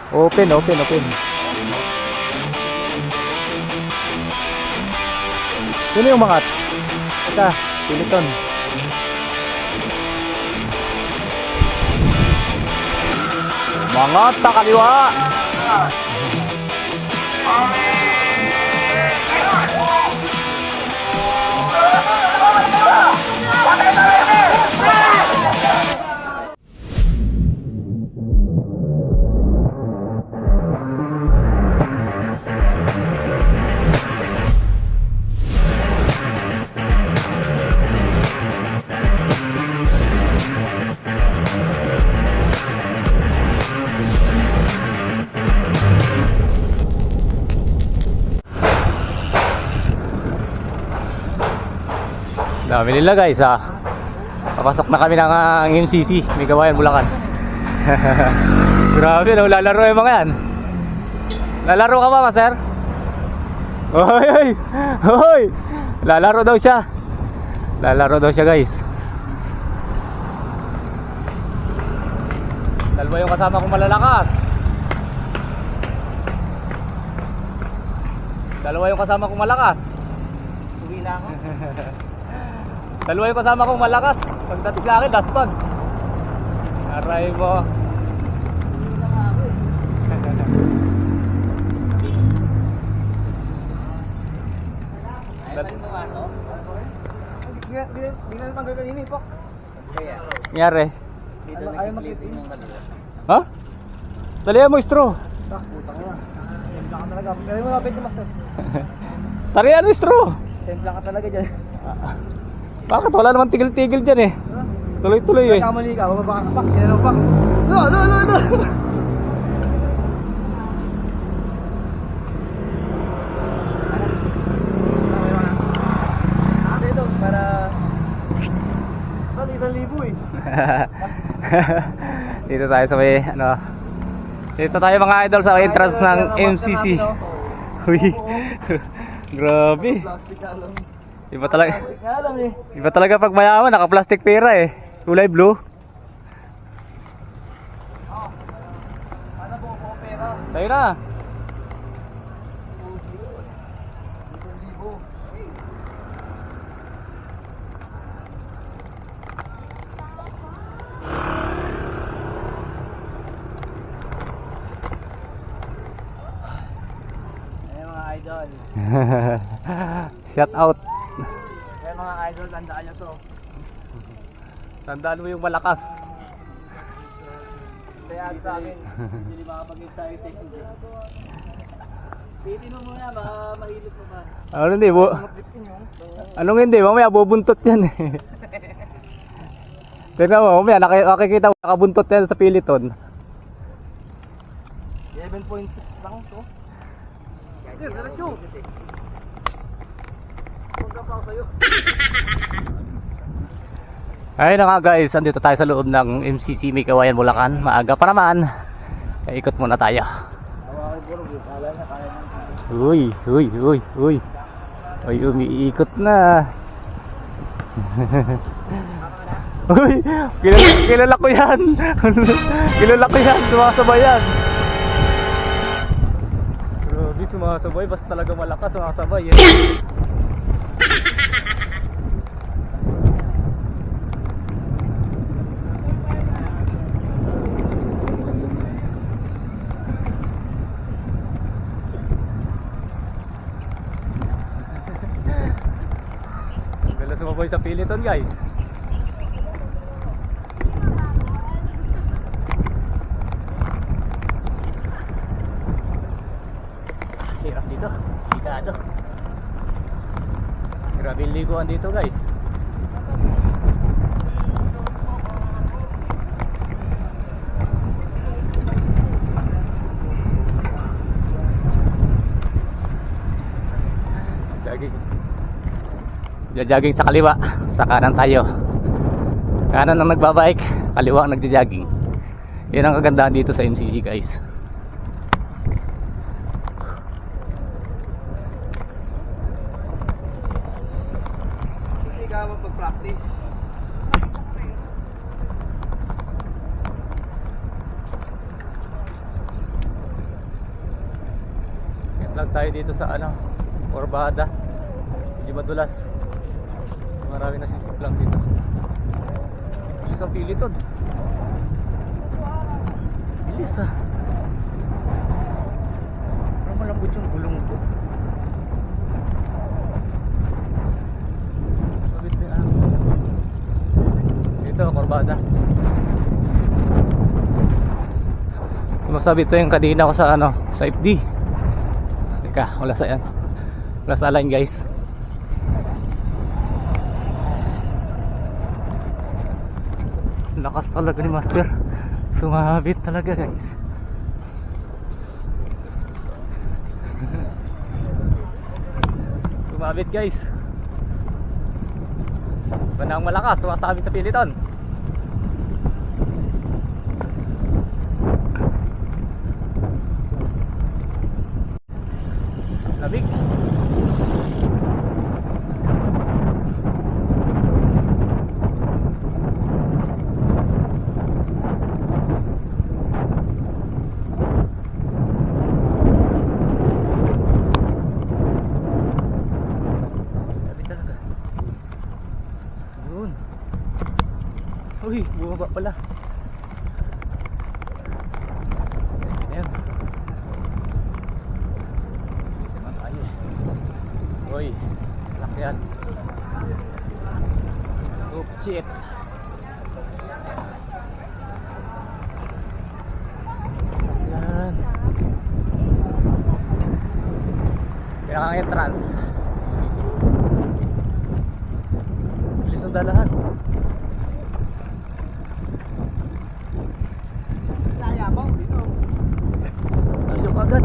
Open, open, open. Sino yung mangat? Ika, Piliton. Mangat sa kaliwa. Dami nila guys ha. Papasok na kami ng MCC, may Kawayan, Bulacan. Grabe no, lalaro yung mga yan. Lalaro ka ba, master? Hoy, hoy, hoy. Lalaro daw siya. Lalaro daw siya guys. Dalawa yung kasama kong malalakas. Dalawa yung kasama kong malakas. Uwi na ako. Dalawa yung kasama kong malakas. Pagdating sa akin, daspag. Aray mo. Hindi na natanggal ka ini po. Nangyari? Ayaw mag-clip-in. Ha? Dalihan mo straw. Putang na. Templa ka talaga. Ayaw mo mapit yung master. Tarihan mo straw. Templa ka talaga dyan. Bakit? Wala naman tigil-tigil dyan eh. Tuloy-tuloy eh. Kamali ka, bababa ka pa. Sinanong pa. No, no, no, no. Dito, para... Ano, 1,000 eh. Dito tayo sa may ano. Dito tayo mga idol sa entrance ng MCC. Uy. Grabe. Plastic ka lang. Iba talaga. Plastic nga lang eh. Iba talaga pag mayaman, naka-plastic pera eh. Kulay blue. Ano po po pera? Sa'yo na. Mga idol. Shout out. Kaya mga idol, tandaan nyo to. Tandaan mo yung malakas. Kaya sa akin, hindi makapag-hit sa akin second day. Pitin mo muna, baka mahilip mo ba? Ano hindi bo? Anong hindi? Mamaya bubuntot yan eh. Tignan mo, mamaya nakikita mo nakabuntot yan sa Piliton. 11.6 lang to. Kaya diretso. Pagkapaw sa'yo. Ayun na nga guys, andito tayo sa loob ng MCC may Kawayan, Bulacan. Maaga pa naman. Kaya ikot muna tayo. Hawakan puro, kala niya kaya niya. Uy, uy, uy, uy. Uy, umiikot na. Uy, kilala ko yan. Kilala ko yan, sumasabay yan. Grabe, sumasabay. Basta talaga malakas, sumasabay yan. Galas sumaboy sa Piliton guys. Hirap dito, delikado. Grabe yung liguan dito guys. Jogging sa kaliwa, sa kanan tayo. Kanan ang nagbabike, kaliwa ang nagja-jogging. Yan ang kagandahan dito sa MCC guys. Kasi ka mag-practice. Daan tayo dito sa ano, Corbada. Medyo madulas. Marami nasisiplang dito. Bilis ang Piliton. Bilis ah. Pero malambot yung gulong ko. Sabit na ano. Dito, Corbada. Sumasabit to yung kadina ko sa ano, sa FD. Teka, wala sa yan. Wala sa line guys. Lakas talaga ni Master. Sumabit talaga guys. Sumabit guys. Panang malakas, sumasabit sa Piliton. Labig. Uy, bumaba pala. Ayan. Sisiman tayo. Uy, sakyan. Oops, shit. Sakyan. Pinaka-entrance. Bilis ang dalahan. Agad.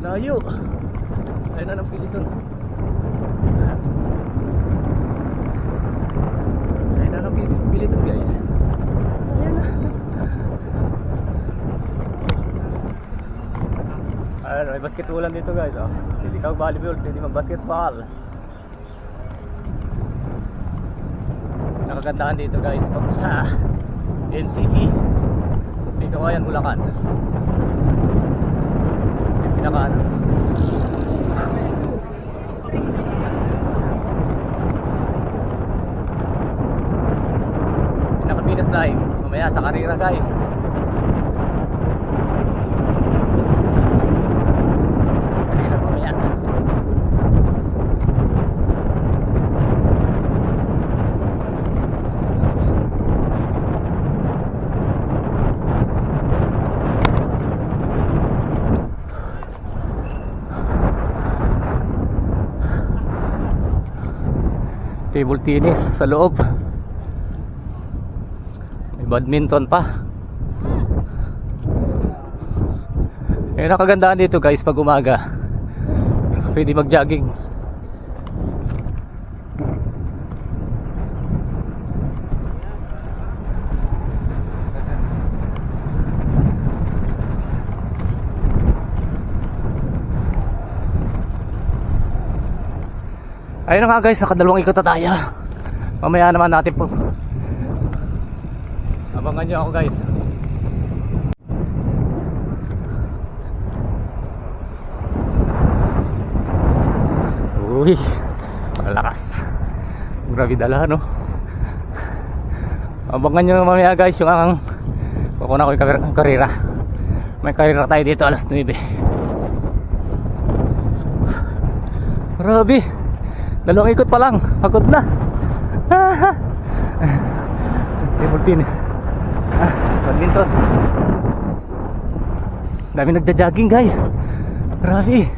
Layo. Ayun na ng Piliton. Ayun na ng Piliton guys. Ayun na. Ayun, may basketballan dito guys. Oh. Hindi ka volleyball, hindi mag-basketball. Nakagandahan dito guys. Pag sa MCC dito ko yan, Bulacan. Pinaka ano, pinaka Pinas Live mamaya sa karera guys. Karera mamaya. Table tennis sa loob. May badminton pa. Eh, nakagandaan dito guys pag umaga. Pwede mag-jogging. Ayun na nga guys, nakadalawang ikot na tayo. Mamaya naman natin po. Abangan nyo ako guys. Uy, malakas. Grabe dala no. Abangan nyo mamaya guys yung ang kukuna ko yung karera. May karera tayo dito alas 9. Grabe, dalawang ikot pa lang, pagod na. Table tennis, badminton. Dami nagja-jogging guys. Grabe.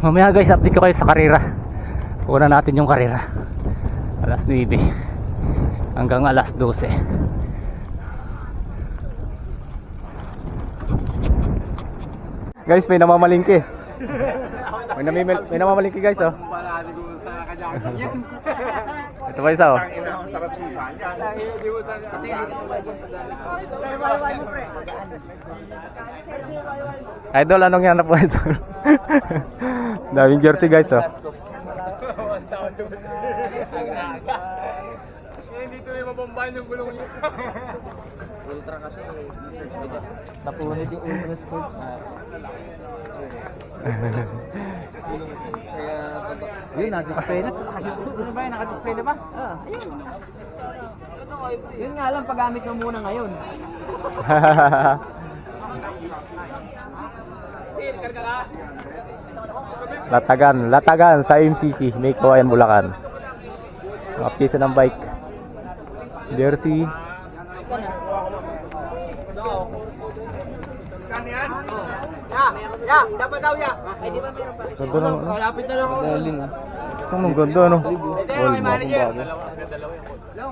Mamaya guys, update ko kayo sa karera. Una natin yung karera. Alas 9 hanggang alas 12. Guys, may namamalingki. May namamalingki guys, oh. Ito pa isa, oh. Idol, anong yan na po ito? Daming jersey guys, oh. Hindi tuloy mabombahan yung gulong niya. Ultra kasi. Napunod yung ultra sport. Yun, naka-display na. Ano ba yun? Naka-display na ba? Ayun. Yun nga lang, paggamit mo muna ngayon. Latagan sa MCC, may Kawayan Bulacan. Mga pisa ng bike. Jersey. Ya, dapat daw ya. Ay, di ba meron pa? Ganda ng ano? Malapit na lang ako. Galing ah. Ito ang ganda ano? Kay manager.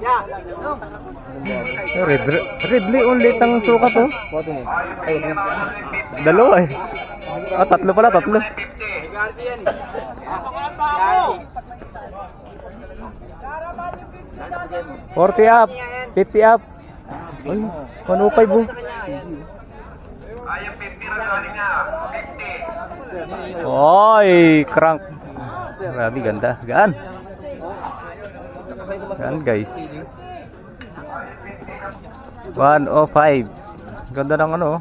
Ya, no. Ridley ulit ang sukat oh. Dalawa eh. Ah, tatlo pala, tatlo. Guardian. Guardian. 40 up, 50 up. Ay, 105 oh. Oy, crank. Grabe, ganda. Gaan. Gaan guys. 105. Ganda ng ano oh.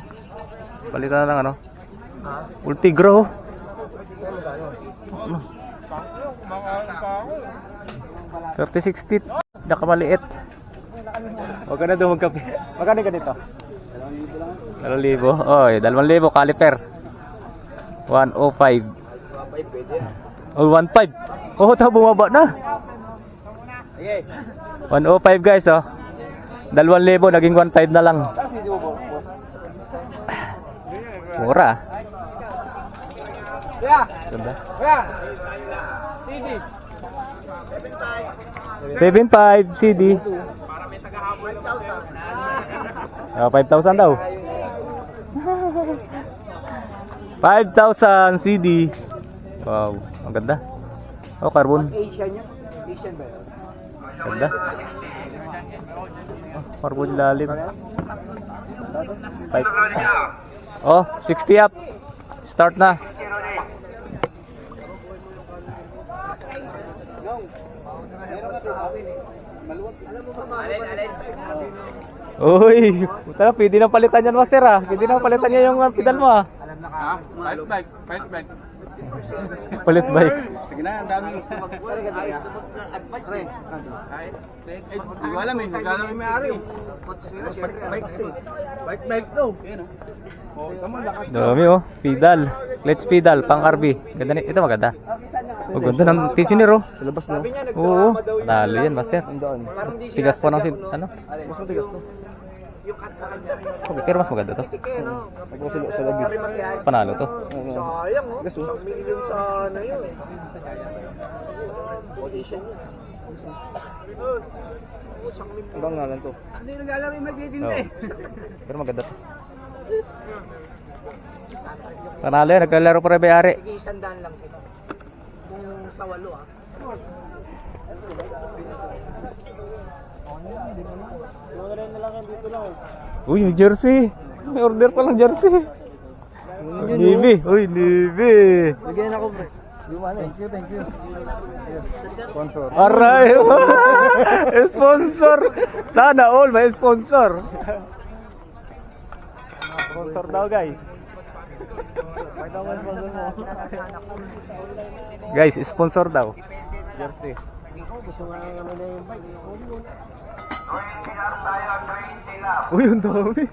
Palitan na ng ano. Ultigro. 36 teeth. Nakamaliit. Huwag ka na doon magkape. Magkano ka dito? 2,000. Oy, 2,000 caliper. 105. Oh, 15. Oh, ito bumaba na. 105 guys, oh. 2,000 naging 1,500 na lang. Mura. Ganda. 7.5 CD. 5,000 daw. 5,000 CD. Wow, ang ganda. Oh, carbon. Asian yun? Asian ba yun? Ganda. Oh, carbon lalim. 5. Oh, 60 up. Start na. Uy, puta, pwede na palitan yan, master ah. Pwede na palitan yan yung pedal mo ah. Fight bike. Palit bike. Sige na, ang dami. Advice rin. Hindi ko alam eh, nagkala may may-ari. Bike to. Oh, tama lakas. Dami oh, pedal. Clutch pedal, pang RB. Ganda ni, ito maganda. Oh, ganda ng tensioner oh. Sa labas na. Oo, talo yan, master. Doon. Tigas po ng ano? Mas matigas to. Okay, pero mas maganda to. Pagkusulo sa lagi. Panalo to. Sayang oh. Gas oh. Million sana yun. Audition yun. Ibang nga lang to. Hindi nag-alam yung magdidinte. Pero maganda to. Panalo yan, naglalaro pa rin bayari. Sige, 100 lang sila. Kung sa 8 ah. Uy, may jersey. May order pa lang jersey. Navy. Uy, Navy. Bigyan ako bro. Thank you. Sponsor. Aray. Sponsor. Sana all may sponsor. Sponsor daw guys. Guys, sponsor daw. Jersey. Uy, ang dami.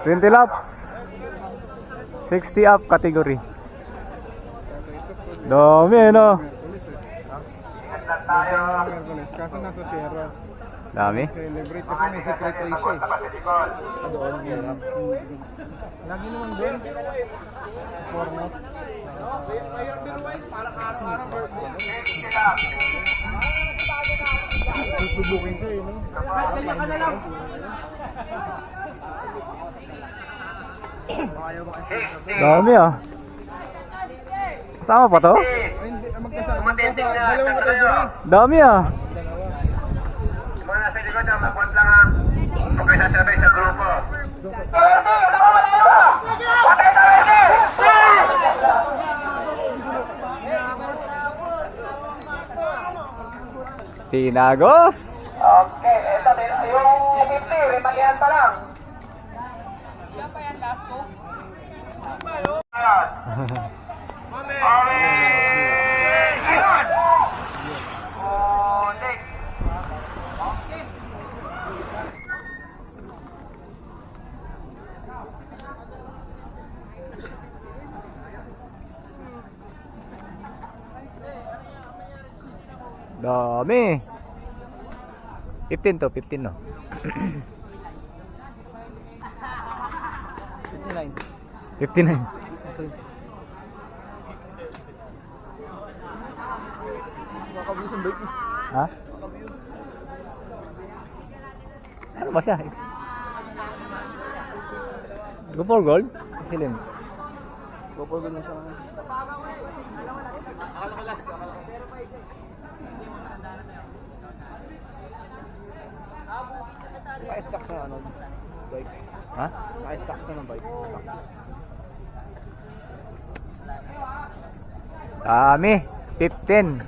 20 laps. 60 up category. Dami no. Kaso nasa Sierra. Dami. Celebrate kasi may secret race eh. Doon yun. Lagi naman doon. Format. Tutubukin ko yun. Kaya ka na lang. Dami ah. Kasama pa to? Magkasama sa dalawang category. Dami ah. Mga nasa likod na, mag-want lang ha. Huwag kayo sasabay sa grupo. Tinagos. Okay, ito din. Yung 50, limalihan pa lang. Ayun! Oh, next. Dami. 15 to, 15 no. 59. 59. Makabiyos ang bike. Ha? Ano ba siya? Go for gold? Excellent. Go for good na siya. Naka-stocks na ano, bike. Ha? Naka-stocks na ng bike. Stocks. Dami. 15.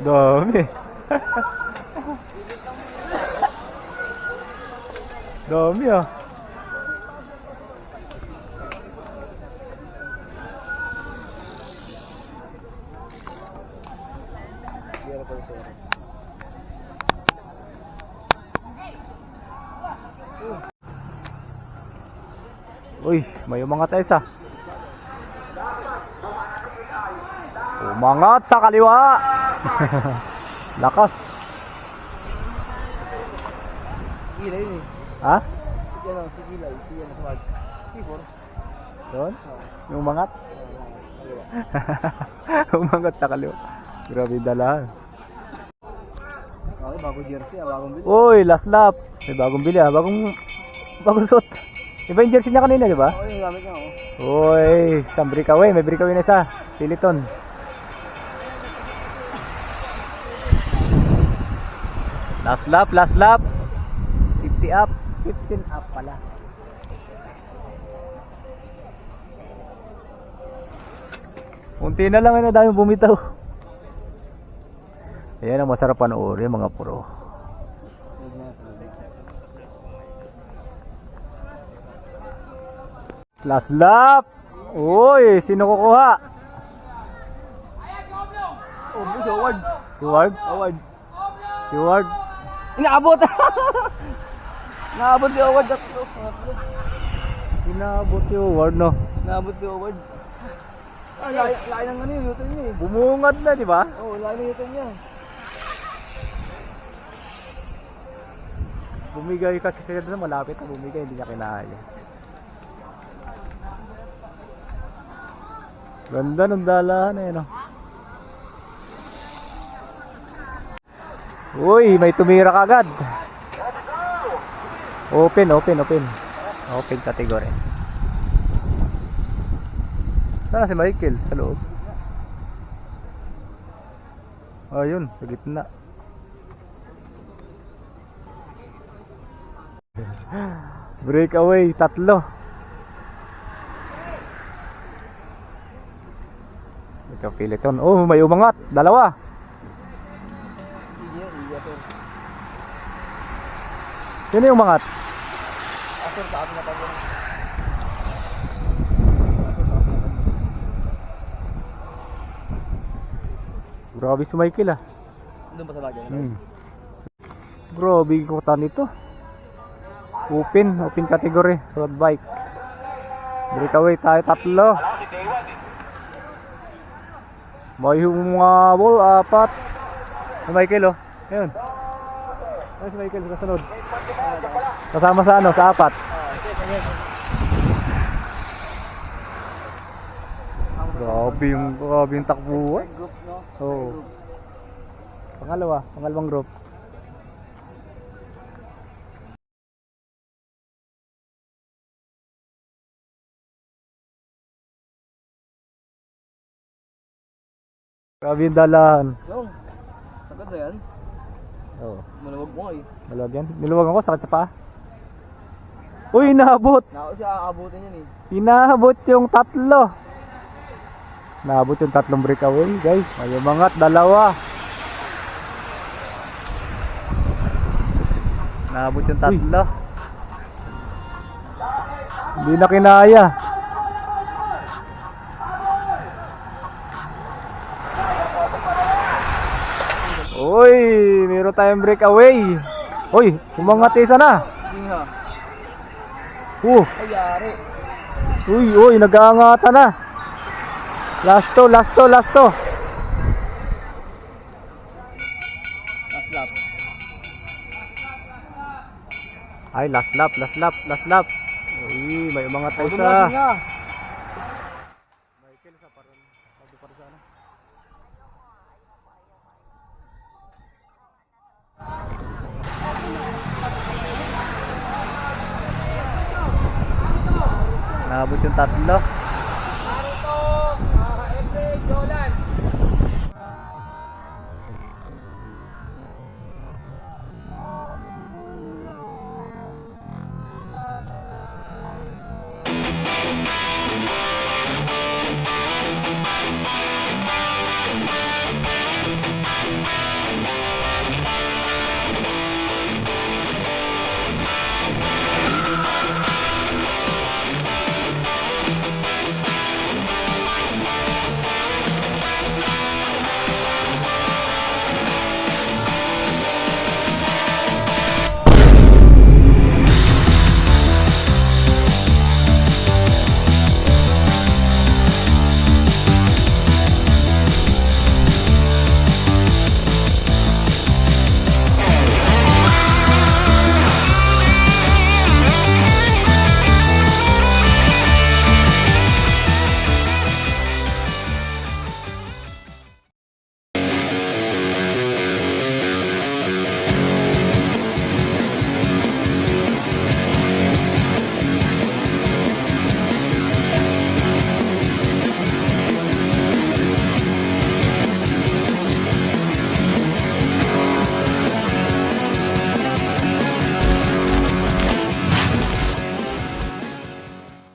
Dami. Dami ah. Gira pa ito. Uy, may umangat tayo sa. Umangat sa kaliwa. Lakas. Gila yun eh. Ha? Yan lang, si Gila. Si yan sa mag. C4. Doon? Yung umangat? Umangat sa kaliwa. Grabe yung dalahan. Okay, bagong jersey, bagong bili. Uy, last lap. May bagong bili ah. Bagong suot. Iba yung jersey niya kanina, di ba? Okay, yung gamit niya ako. Uy, isang breakaway. May breakaway na isa. Piliton. Last lap, last lap. 50 up. 15 up pala. Unti na lang na dami bumitaw. Ayan ang masarap panoorin mga pro. Huwag na sa bike. Last lap. Uy, sino kukuha? Oh, si Howard. Si Ward? Howard. Si Ward? Inaabot! Naabot si Howard. Tatlo. Inabot si Ward no. Naabot si Howard. Ay, laki ng ano yun, luto niya eh. Bumungad na, di ba? Oo, laki ng luto niya. Bumigay kasi siya doon, malapit na bumigay, hindi niya kinaya. Ganda ng dalahan eh, no? Uy, may tumira kagad. Open. Open category. Sana si Michael sa loob. Ayun, sa gitna. Breakaway, 3. Ito Piliton. Oh, may umangat. 2. Iya, sir. Sino yung umangat? Sir, sa akin na tayo. Grabe si Michael ah. Doon ba sa lagi? Grabe yung kutan nito. Open category, road bike. Breakaway tayo 3. May humabol 4. Si Michael oh. Ayun. Ayun si Michael sa kasunod. Kasama sa ano, sa 4. Grabe yung takbuhan. Group, no? Oo. Pangalawang group. Grabe yung dalahan. Yung, sagad na yan. Oo. Malawag mo nga eh. Maluwag yan. Niluwag ako, sakit sa paa. Uy, inaabot. Nako siya, aabutin yan eh. Inaabot yung tatlo. Naabot yung tatlong breakaway, guys. May umangat, dalawa. Naabot yung tatlo. Hindi na kinaya. Uy, meron tayong breakaway. Uy, umangat isa na. Sige ha. Ay, yari. Uy, nag-aangatan na. Last to. Last lap. Ay, last lap. Uy, may umangat na isa. Dumating nga. Naabot yung tatlo.